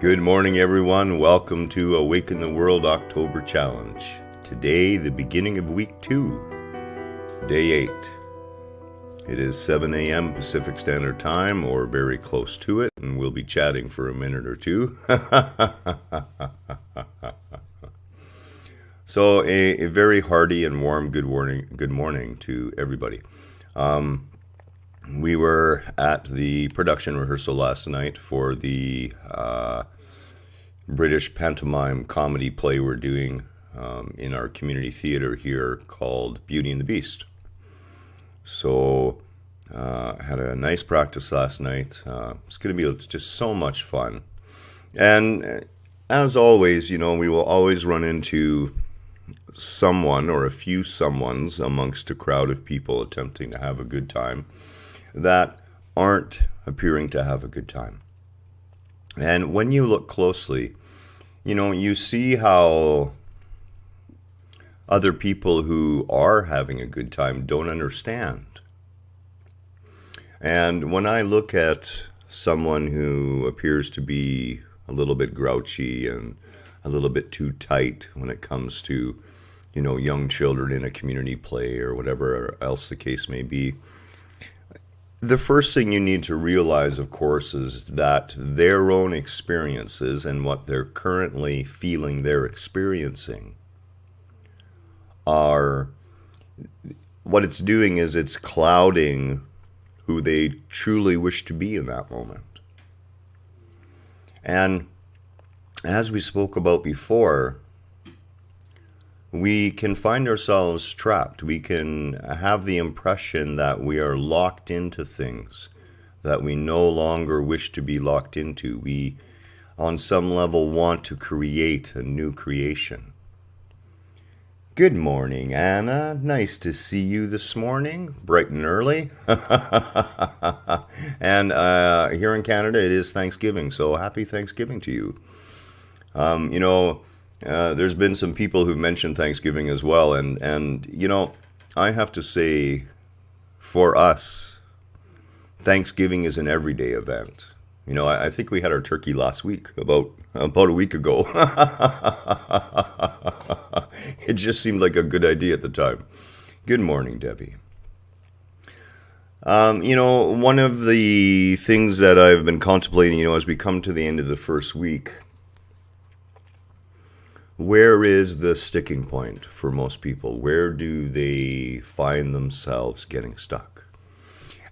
Good morning, everyone. Welcome to Awaken the World October Challenge. Today, the beginning of week 2, day 8. It is 7 a.m. Pacific Standard Time, or very close to it, and we'll be chatting for a minute or two. So, a very hearty and warm good morning to everybody. We were at the production rehearsal last night for the British pantomime comedy play we're doing in our community theater here called Beauty and the Beast. So had a nice practice last night. It's going to be just so much fun. And as always, we will always run into someone or a few someones amongst a crowd of people attempting to have a good time that aren't appearing to have a good time. And when you look closely, you see how other people who are having a good time don't understand. And when I look at someone who appears to be a little bit grouchy and a little bit too tight when it comes to, young children in a community play or whatever else the case may be, the first thing you need to realize, of course, is that their own experiences and what they're currently feeling they're experiencing are, what it's doing is it's clouding who they truly wish to be in that moment. And as we spoke about before, we can find ourselves trapped. We can have the impression that we are locked into things that we no longer wish to be locked into. We, on some level, want to create a new creation. Good morning, Anna. Nice to see you this morning, bright and early. And here in Canada, it is Thanksgiving, so happy Thanksgiving to you. There's been some people who've mentioned Thanksgiving as well, and I have to say, for us, Thanksgiving is an everyday event. I think we had our turkey last week, about a week ago. It just seemed like a good idea at the time. Good morning, Debbie. One of the things that I've been contemplating, as we come to the end of the first week, where is the sticking point for most people? Where do they find themselves getting stuck?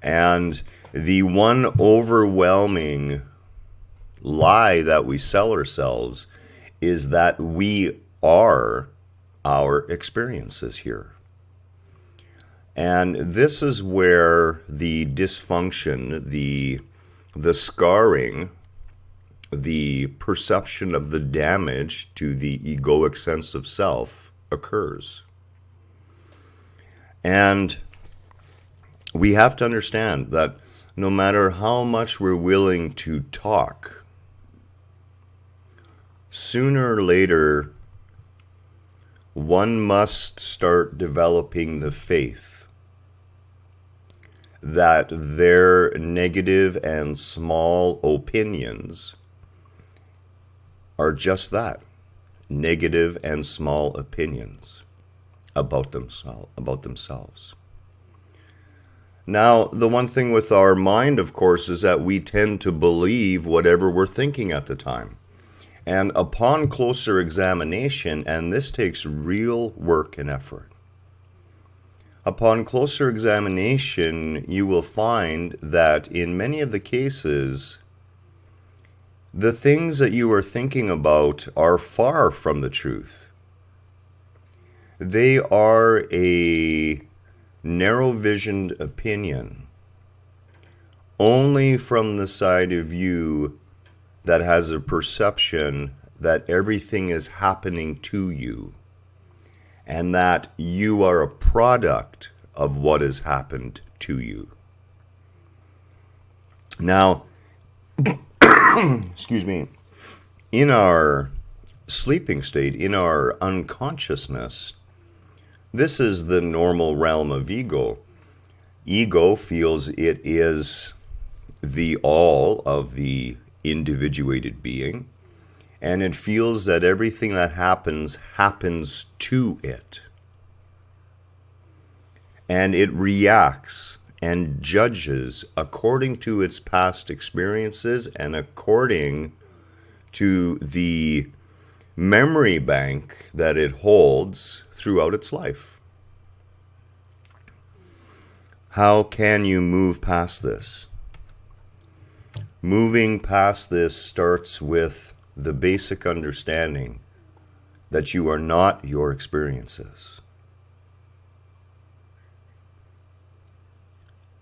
And the one overwhelming lie that we sell ourselves is that we are our experiences here. And this is where the dysfunction, the scarring, the perception of the damage to the egoic sense of self occurs. And we have to understand that no matter how much we're willing to talk, sooner or later, one must start developing the faith that their negative and small opinions are just that, negative and small opinions about themselves. Now, the one thing with our mind, of course, is that we tend to believe whatever we're thinking at the time. And upon closer examination, and this takes real work and effort, upon closer examination, you will find that in many of the cases, the things that you are thinking about are far from the truth. They are a narrow-visioned opinion only from the side of you that has a perception that everything is happening to you and that you are a product of what has happened to you. Now, excuse me, in our sleeping state, in our unconsciousness, this is the normal realm of ego. Ego feels it is the all of the individuated being. and it feels that everything that happens to it. And it reacts and judges according to its past experiences and according to the memory bank that it holds throughout its life. How can you move past this? Moving past this starts with the basic understanding that you are not your experiences.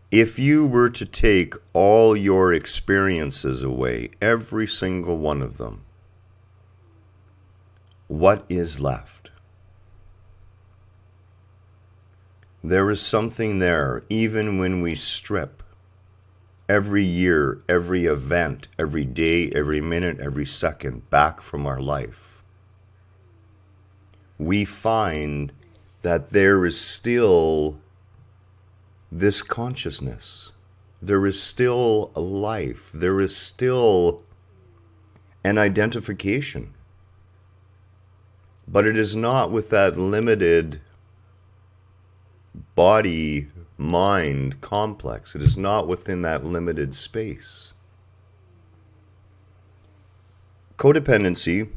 If you were to take all your experiences away, every single one of them, what is left? There is something there, even when we strip every year, every event, every day, every minute, every second back from our life. We find that there is still this consciousness. There is still a life. There is still an identification. But it is not with that limited body-mind complex. It is not within that limited space. Codependency,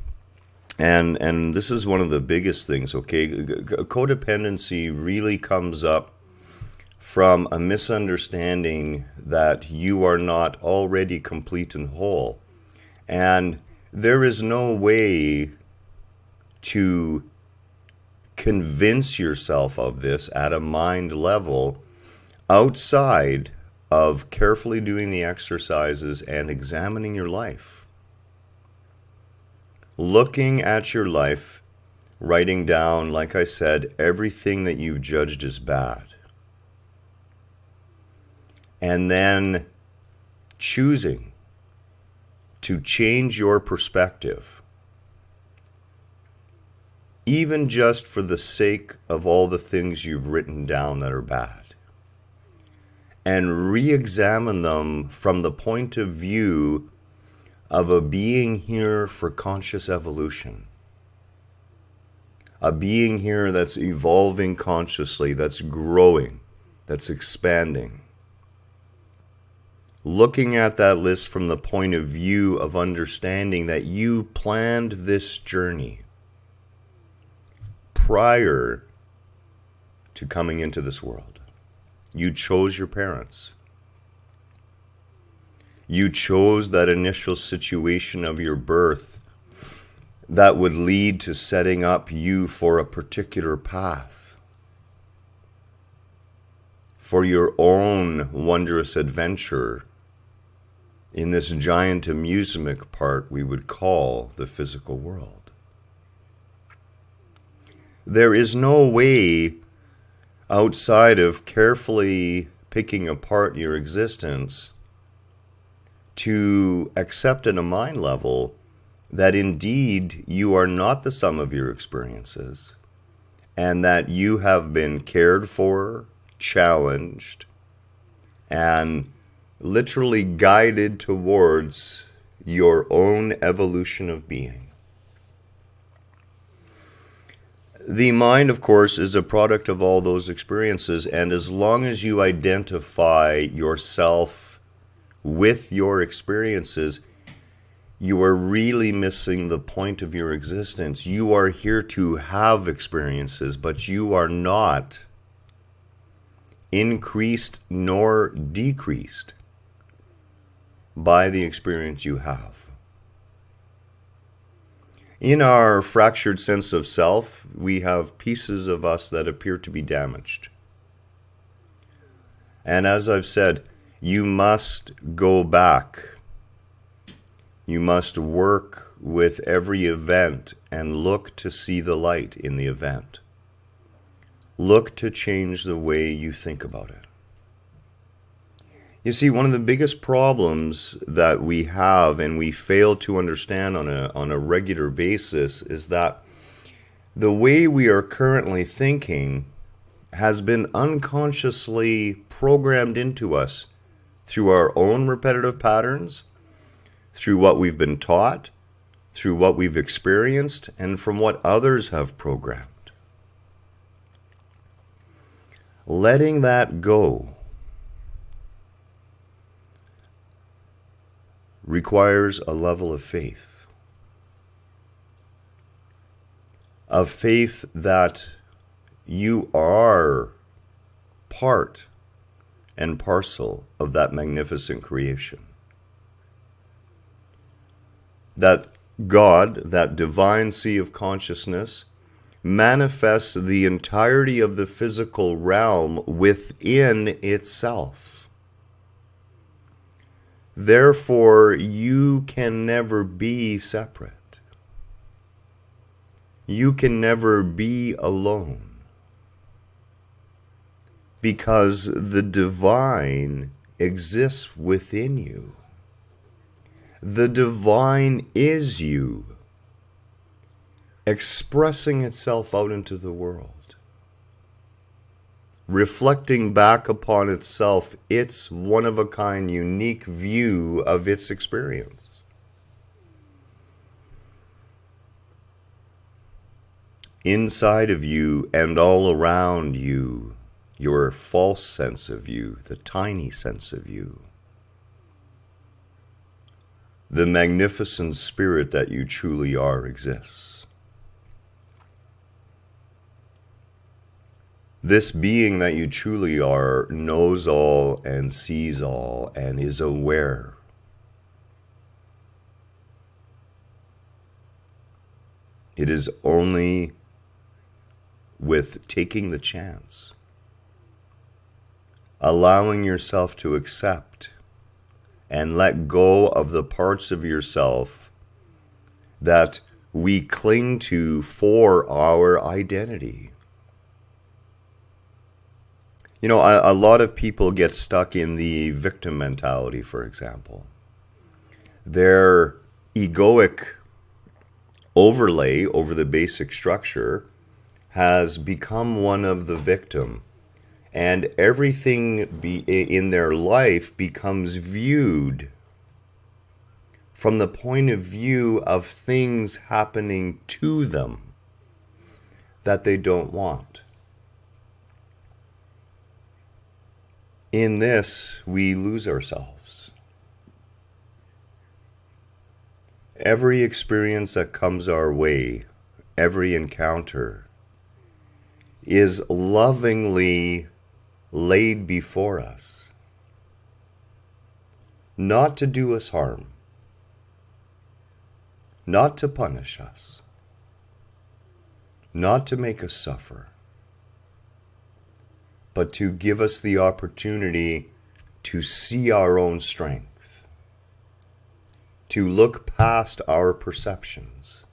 and this is one of the biggest things, okay? Codependency really comes up from a misunderstanding that you are not already complete and whole. And there is no way to convince yourself of this at a mind level outside of carefully doing the exercises and examining your life. Looking at your life, writing down, like I said, everything that you've judged as bad. And then choosing to change your perspective, even just for the sake of all the things you've written down that are bad, and re-examine them from the point of view of a being here for conscious evolution. A being here that's evolving consciously, that's growing, that's expanding. Looking at that list from the point of view of understanding that you planned this journey prior to coming into this world. You chose your parents. You chose that initial situation of your birth that would lead to setting up you for a particular path, for your own wondrous adventure in this giant amusement park we would call the physical world. There is no way outside of carefully picking apart your existence to accept at a mind level that indeed you are not the sum of your experiences and that you have been cared for, challenged, and literally guided towards your own evolution of being. The mind, of course, is a product of all those experiences, and as long as you identify yourself with your experiences, you are really missing the point of your existence. You are here to have experiences, but you are not increased nor decreased by the experience you have. In our fractured sense of self, we have pieces of us that appear to be damaged. And as I've said, you must go back. You must work with every event and look to see the light in the event. Look to change the way you think about it. You see, one of the biggest problems that we have and we fail to understand on a regular basis is that the way we are currently thinking has been unconsciously programmed into us through our own repetitive patterns, through what we've been taught, through what we've experienced and from what others have programmed. Letting that go requires a level of faith. Of faith that you are part and parcel of that magnificent creation. That God, that divine sea of consciousness, manifests the entirety of the physical realm within itself. Therefore, you can never be separate. You can never be alone. Because the divine exists within you. The divine is you, expressing itself out into the world, reflecting back upon itself its one-of-a-kind, unique view of its experience. Inside of you and all around you, your false sense of you, the tiny sense of you, the magnificent spirit that you truly are exists. This being that you truly are knows all and sees all and is aware. It is only with taking the chance, allowing yourself to accept and let go of the parts of yourself that we cling to for our identity. You know, a lot of people get stuck in the victim mentality, for example. Their egoic overlay over the basic structure has become one of the victim. And everything in their life becomes viewed from the point of view of things happening to them that they don't want. In this, we lose ourselves. Every experience that comes our way, every encounter, is lovingly laid before us, not to do us harm, not to punish us, not to make us suffer, but to give us the opportunity to see our own strength, to look past our perceptions,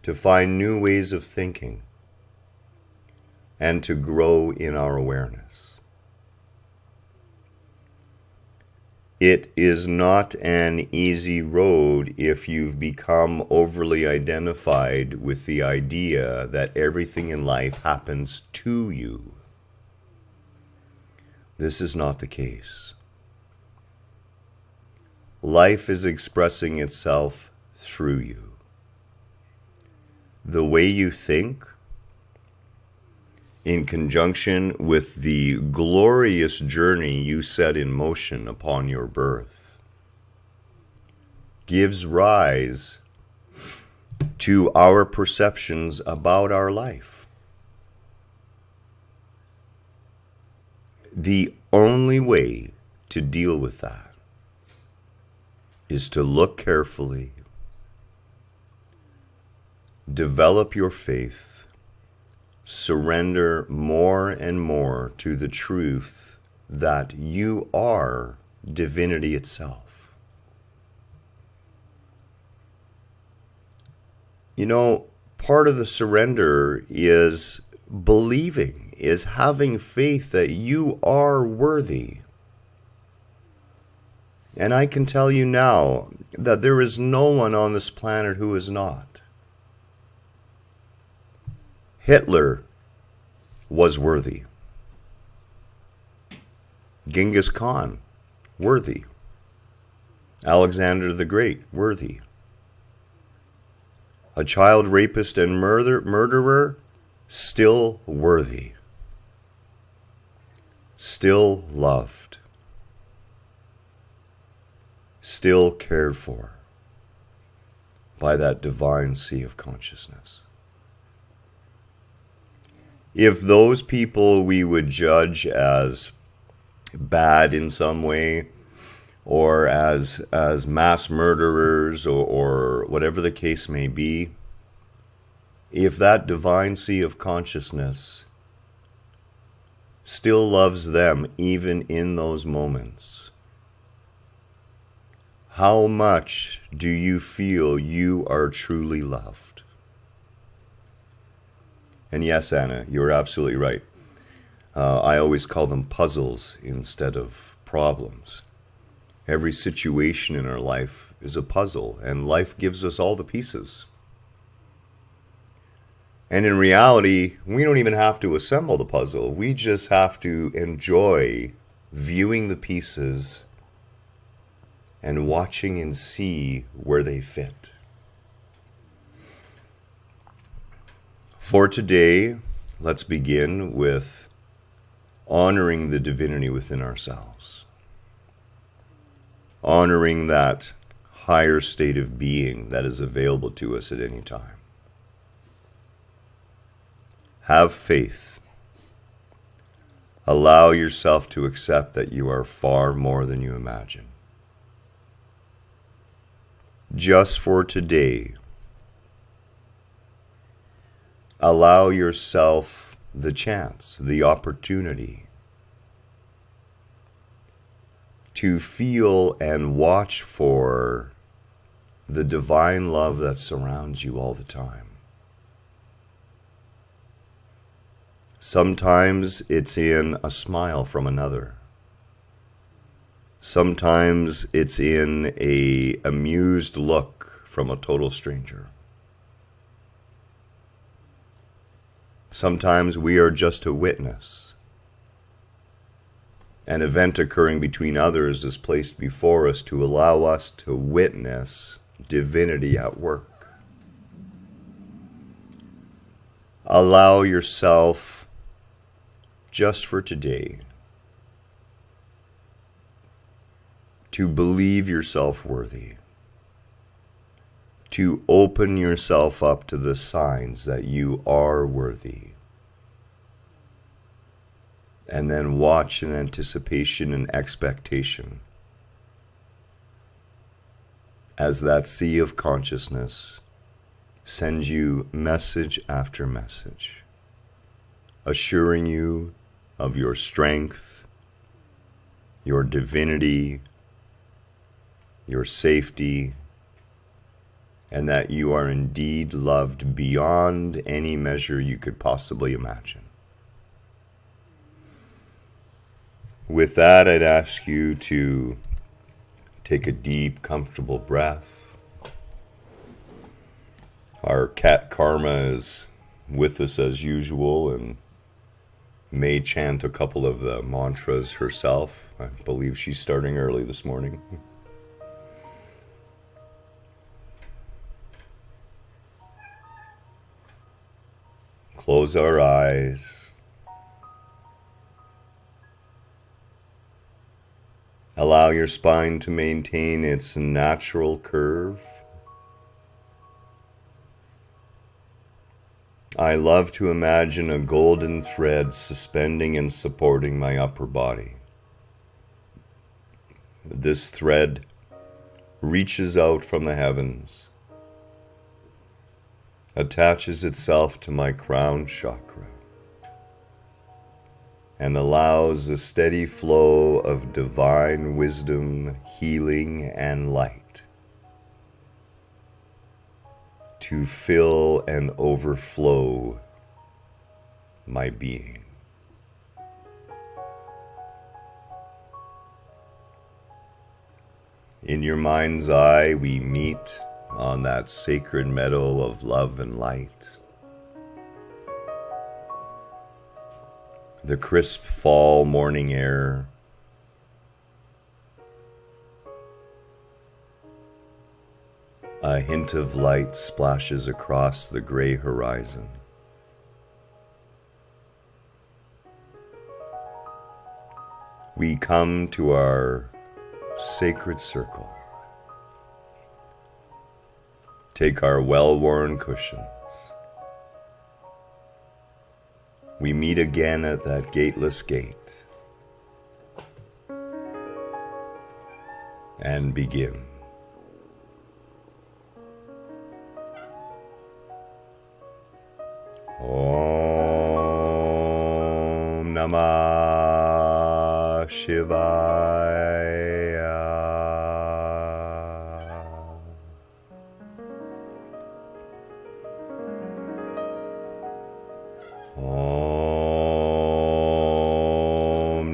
to find new ways of thinking, and to grow in our awareness. It is not an easy road if you've become overly identified with the idea that everything in life happens to you. This is not the case. Life is expressing itself through you. The way you think, in conjunction with the glorious journey you set in motion upon your birth, gives rise to our perceptions about our life. The only way to deal with that is to look carefully, develop your faith, surrender more and more to the truth that you are divinity itself. You know, part of the surrender is believing, is having faith that you are worthy. And I can tell you now that there is no one on this planet who is not. Hitler was worthy. Genghis Khan, worthy. Alexander the Great, worthy. A child rapist and murderer, still worthy, still loved, still cared for by that divine sea of consciousness. If those people we would judge as bad in some way, or as mass murderers, or whatever the case may be, if that divine sea of consciousness still loves them even in those moments, how much do you feel you are truly loved? And yes, Anna, you're absolutely right. I always call them puzzles instead of problems. Every situation in our life is a puzzle, and life gives us all the pieces. And in reality, we don't even have to assemble the puzzle. We just have to enjoy viewing the pieces and watching and see where they fit. For today, let's begin with honoring the divinity within ourselves. Honoring that higher state of being that is available to us at any time. Have faith. Allow yourself to accept that you are far more than you imagine. Just for today, allow yourself the chance, the opportunity to feel and watch for the divine love that surrounds you all the time. Sometimes it's in a smile from another. Sometimes it's in an amused look from a total stranger. Sometimes we are just a witness. An event occurring between others is placed before us to allow us to witness divinity at work. Allow yourself, just for today, to believe yourself worthy, to open yourself up to the signs that you are worthy, and then watch in anticipation and expectation as that sea of consciousness sends you message after message, assuring you of your strength, your divinity, your safety, and that you are indeed loved beyond any measure you could possibly imagine. With that, I'd ask you to take a deep, comfortable breath. Our cat Karma is with us as usual and may chant a couple of the mantras herself. I believe she's starting early this morning. Close our eyes. Allow your spine to maintain its natural curve. I love to imagine a golden thread suspending and supporting my upper body. This thread reaches out from the heavens, attaches itself to my crown chakra, and allows a steady flow of divine wisdom, healing, and light to fill and overflow my being. In your mind's eye, we meet on that sacred meadow of love and light. The crisp fall morning air, A hint of light splashes across the gray horizon. We come to our sacred circle. Take our well-worn cushions. We meet again at that gateless gate and begin. Om Namah Shivaya. Om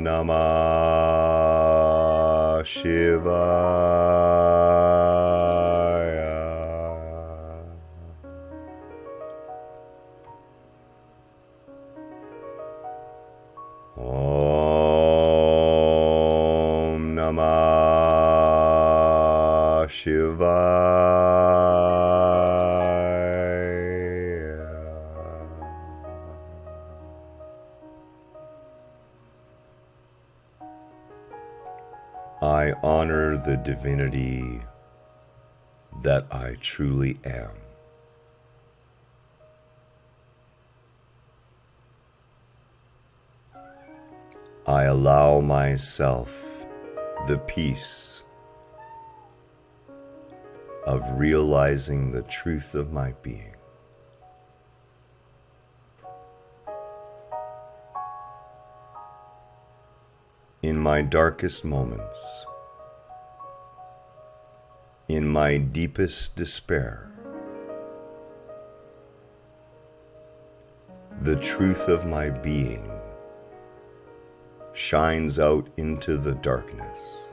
Namah Shivaya. Om Namah Shivaya. I honor the divinity that I truly am. I allow myself the peace of realizing the truth of my being. In my darkest moments, in my deepest despair, the truth of my being shines out into the darkness,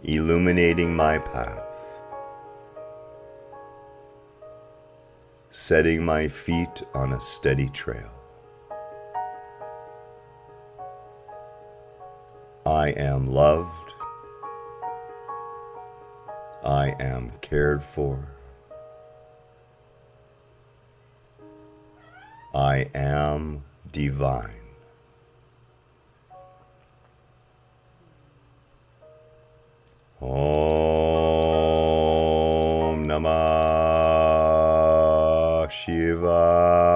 illuminating my path, setting my feet on a steady trail. I am loved. I am cared for. I am divine. Om Namah Shivaya.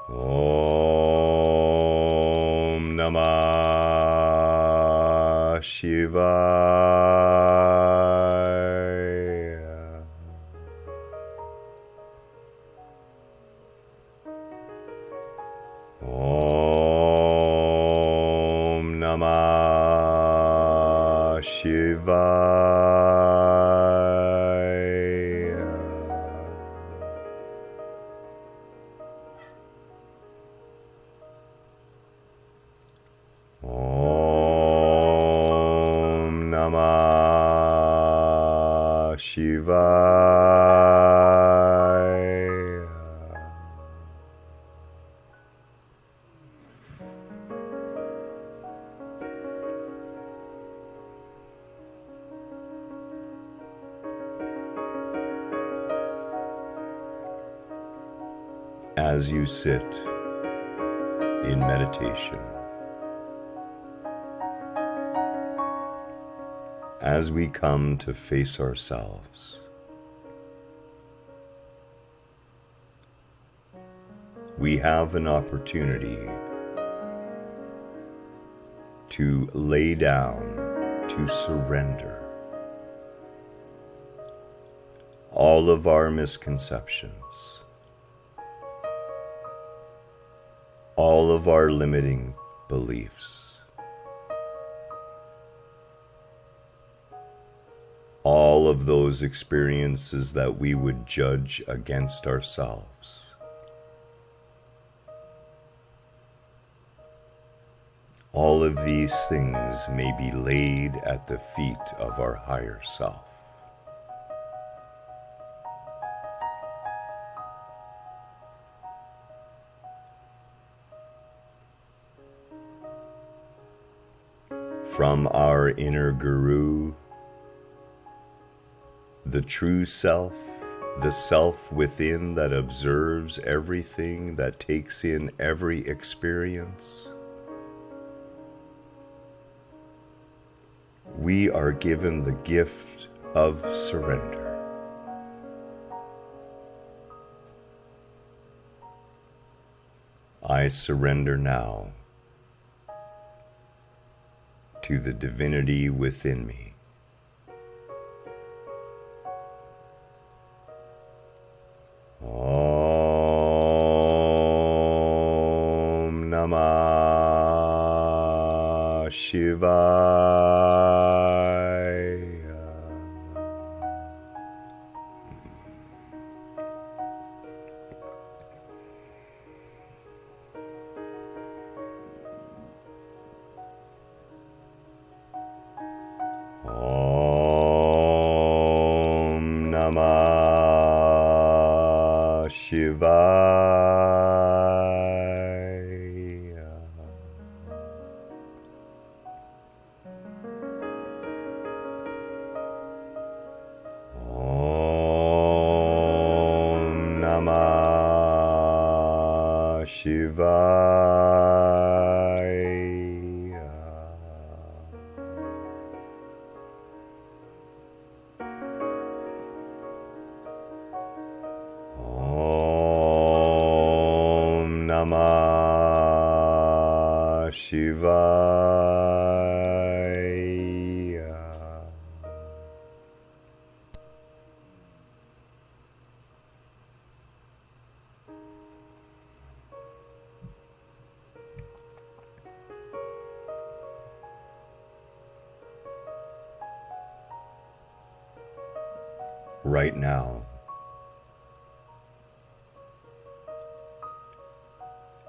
Om Namah Shivaya. Om Namah Shivaya. Om Namah Shivaya. As you sit in meditation, as we come to face ourselves, we have an opportunity to lay down, to surrender all of our misconceptions, all of our limiting beliefs, all of those experiences that we would judge against ourselves. All of these things may be laid at the feet of our higher self. from our inner guru, the true self, the self within that observes everything, that takes in every experience. We are given the gift of surrender. I surrender now to the divinity within me. Om Namah Shivaya. Om Namah Shivaya. Om Namah Shivaya. Om Namah Shivaya. Right now,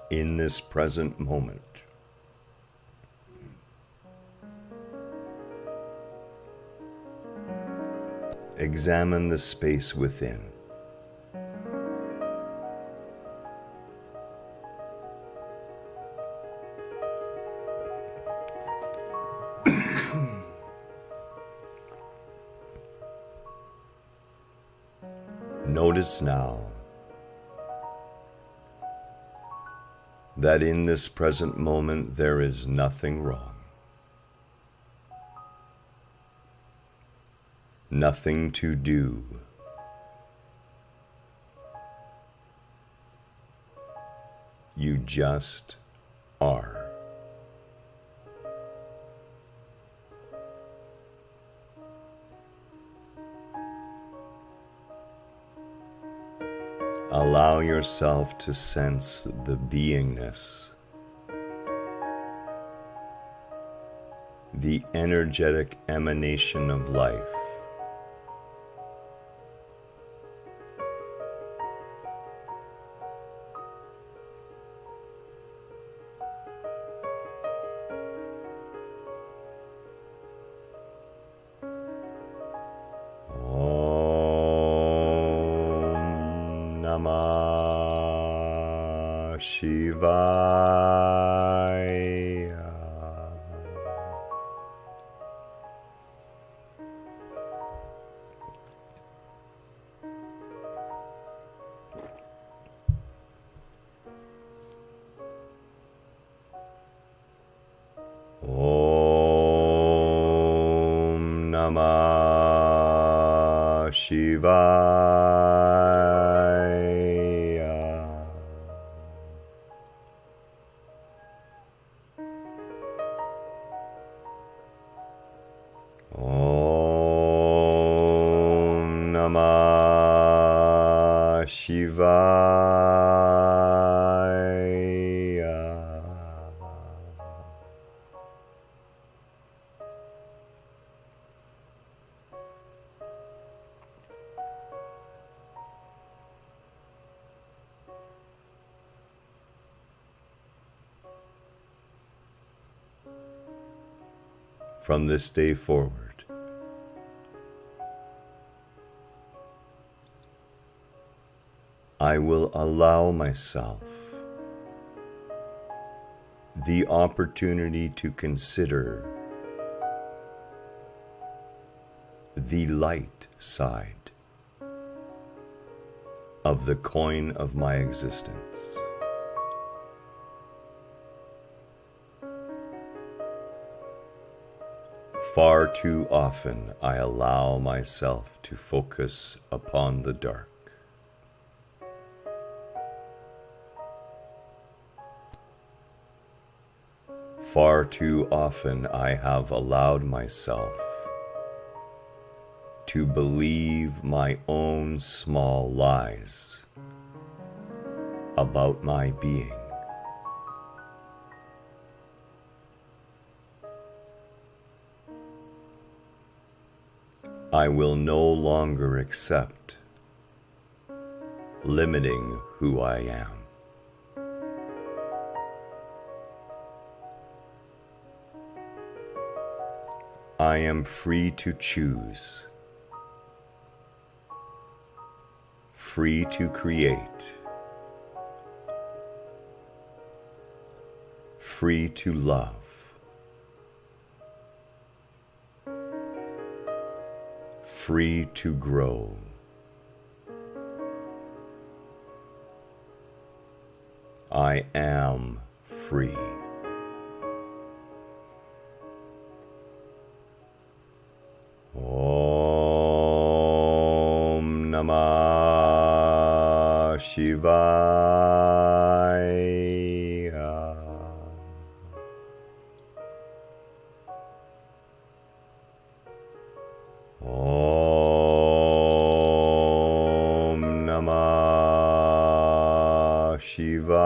in this present moment, examine the space within. Notice now that in this present moment there is nothing wrong, nothing to do. You just are. Allow yourself to sense the beingness, the energetic emanation of life. Namah Shivaya. Om Namah Shivaya. Om Namah Shivaya. From this day forward, I will allow myself the opportunity to consider the light side of the coin of my existence. Far too often I allow myself to focus upon the dark. Far too often I have allowed myself to believe my own small lies about my being. I will no longer accept limiting who I am. I am free to choose, free to create, free to love, free to grow. I am free. Om Namah Shivaya. Om Namah Shivaya.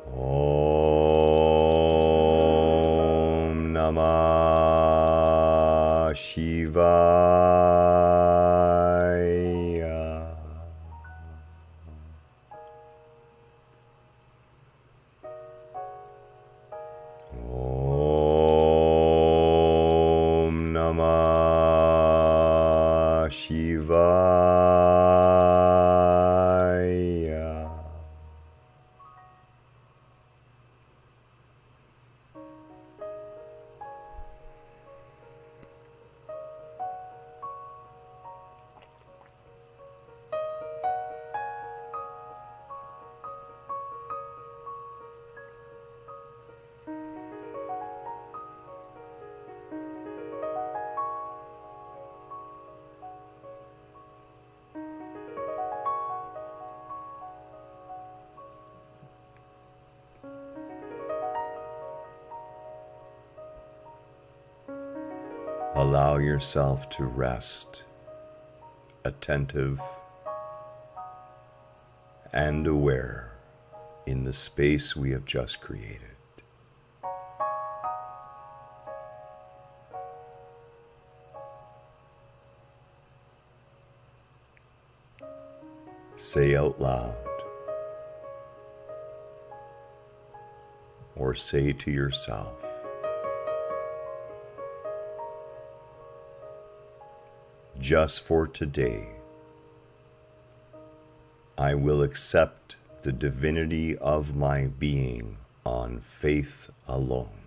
Om Namah Shivaya. Om Namah Shivaya. Allow yourself to rest, attentive and aware in the space we have just created. Say out loud or say to yourself, just for today, I will accept the divinity of my being on faith alone.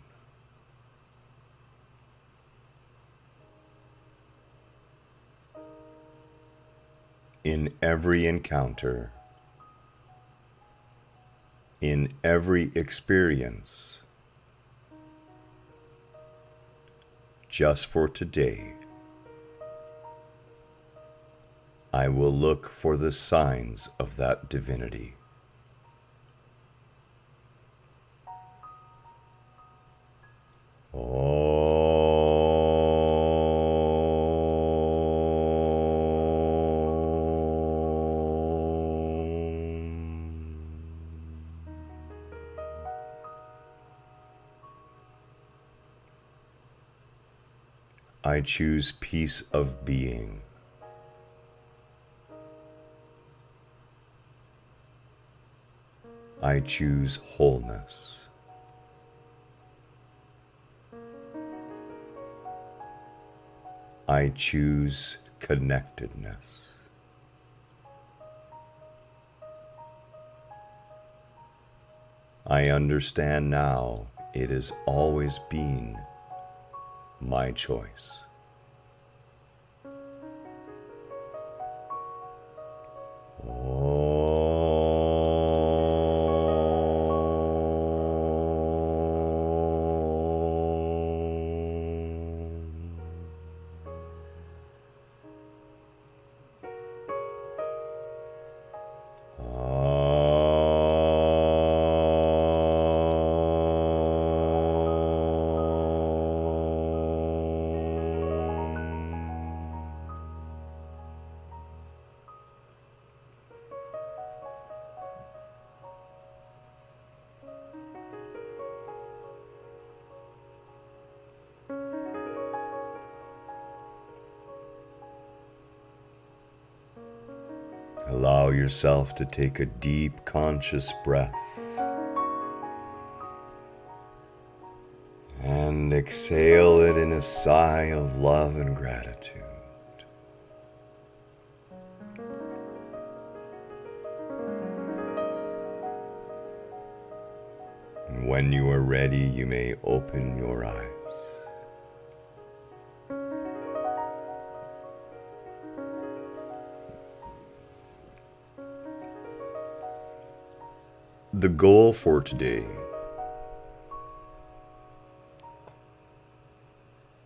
In every encounter, in every experience, just for today, I will look for the signs of that divinity. I choose peace of being. I choose wholeness. I choose connectedness. I understand now it has always been my choice. Allow yourself to take a deep, conscious breath and exhale it in a sigh of love and gratitude. And when you are ready, you may open your eyes. The goal for today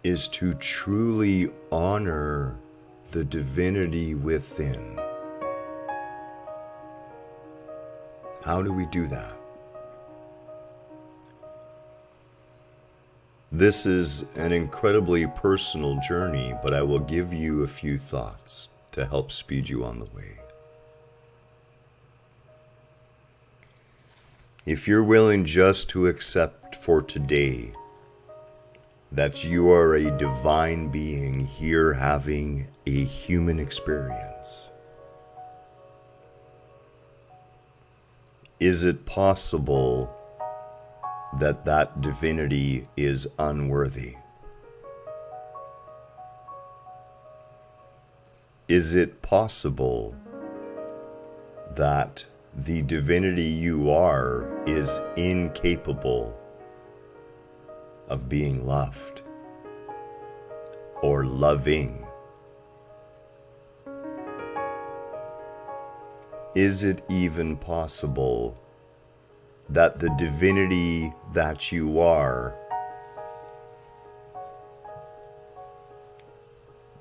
is to truly honor the divinity within. How do we do that? This is an incredibly personal journey, but I will give you a few thoughts to help speed you on the way. If you're willing just to accept for today that you are a divine being here having a human experience, is it possible that that divinity is unworthy? Is it possible that the divinity you are is incapable of being loved or loving? Is it even possible that the divinity that you are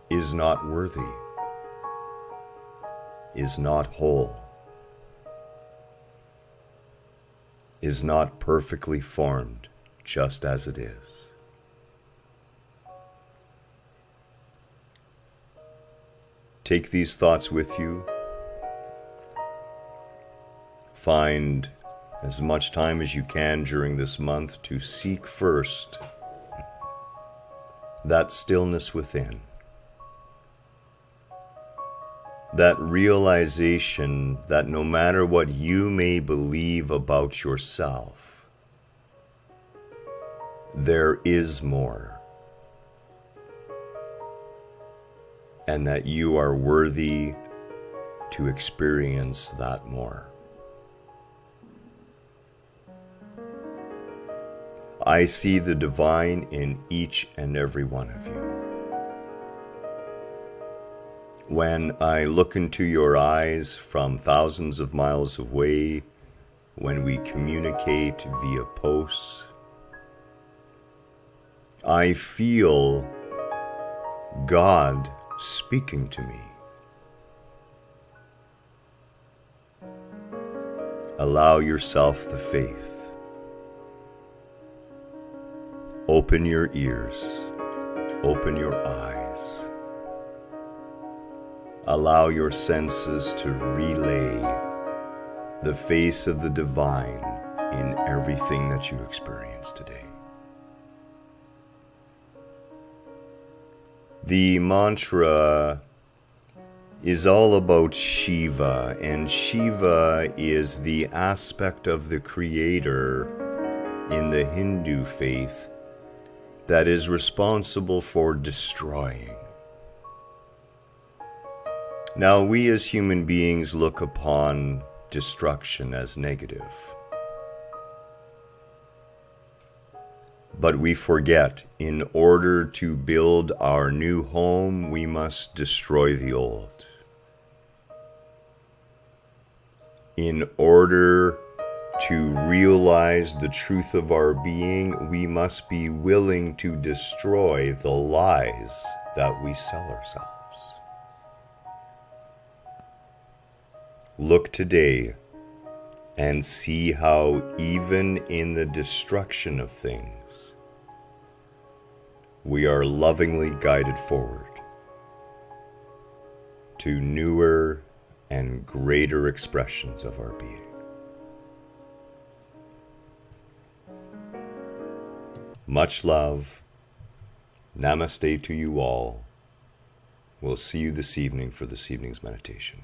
is not worthy, is not whole, is not perfectly formed just as it is? Take these thoughts with you. Find as much time as you can during this month to seek first that stillness within, that realization that no matter what you may believe about yourself, there is more, and that you are worthy to experience that more. I see the divine in each and every one of you. When I look into your eyes from thousands of miles away, when we communicate via posts, I feel God speaking to me. Allow yourself the faith. Open your ears. Open your eyes. Allow your senses to relay the face of the divine in everything that you experience today. The mantra is all about Shiva, and Shiva is the aspect of the Creator in the Hindu faith that is responsible for destroying. Now, we as human beings look upon destruction as negative. But we forget, in order to build our new home, we must destroy the old. In order to realize the truth of our being, we must be willing to destroy the lies that we sell ourselves. Look today and see how even in the destruction of things, we are lovingly guided forward to newer and greater expressions of our being. Much love. Namaste to you all. We'll see you this evening for this evening's meditation.